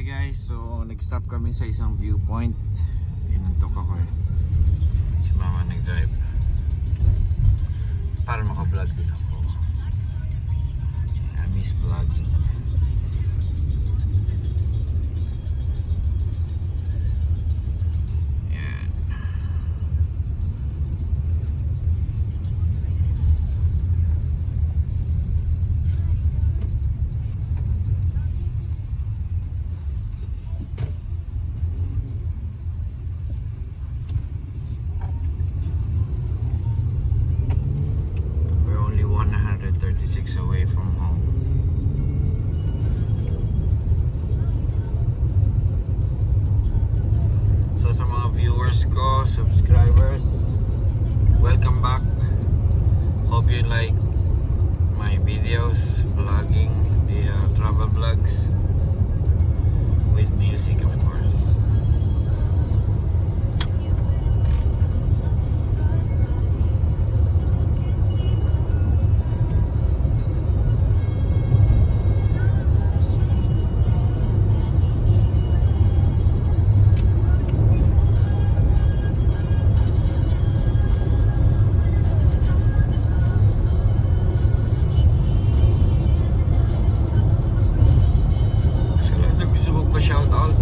guys, so nag-stop kami sa isang viewpoint. Inantok ako eh. Si mama nag-drive para maka-vlog din ako. I miss vlogging. Yan. We're only 136 away from home. So sa mga viewers ko, subscribers, welcome back. Hope you like my videos, vlogging, the travel vlogs with music of course. Sa lahat na gusto magpa-shoutout,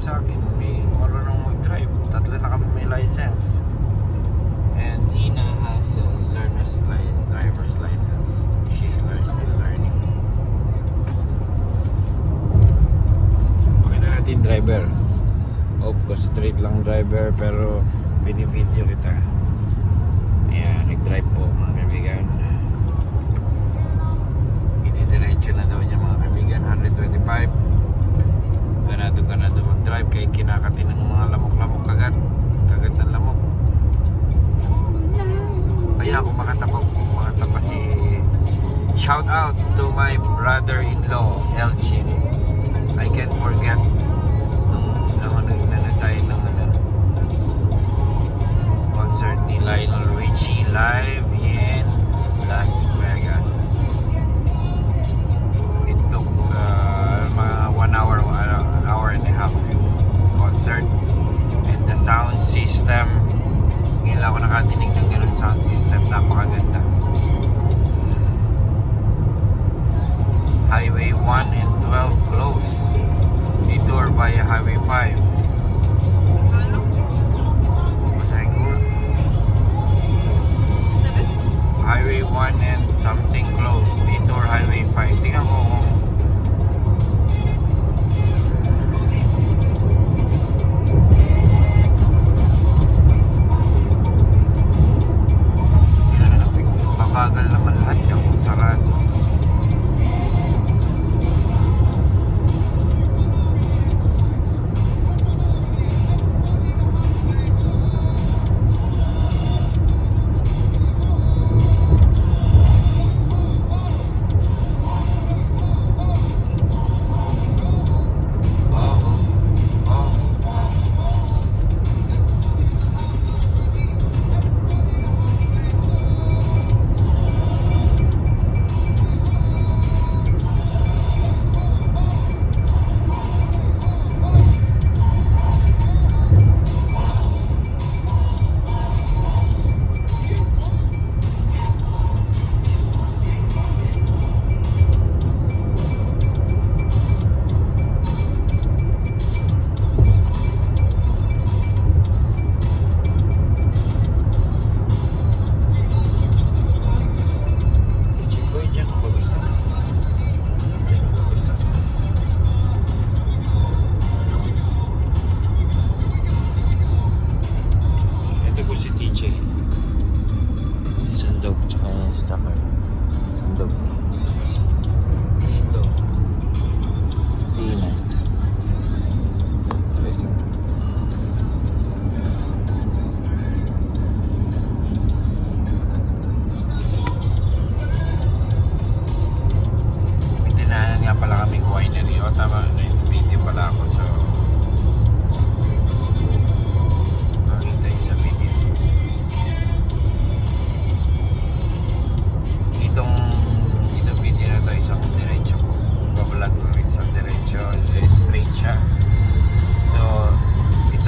sa akin, may marunong mag-drive. Tatlo na kami may license. And Ina has a driver's license. She's still learning. Pakita natin driver. Hope ko straight lang driver pero pinipideo kita. Ayan, nag-drive po mga kaibigan. Diretso na daw niya mga kaibigan, 125. Ganado mag-drive kaya kinakati ng mga lamok-lamok kagat ng lamok. Kaya ako makatapa si shout out to my brother-in-law Elgin. I can't forget nung tayo ng concert ni Lionel Richie live in Las Vegas. Mga 1 hour and a half yung concert, and the sound system, ngayon lang ako nakatinig ng ganun sound system, napakaganda. Highway 1 and 12 close, detour via Highway 5. Basahin ko. Highway 1 and something close, detour Highway 5. Tingnan ko kung bagal naman lahat yung sarado.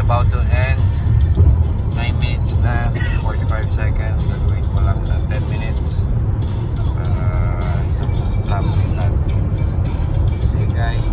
About to end. 9 minutes na, 45 seconds. Gagawin ko lang na 10 minutes para isang lap natin. See you guys.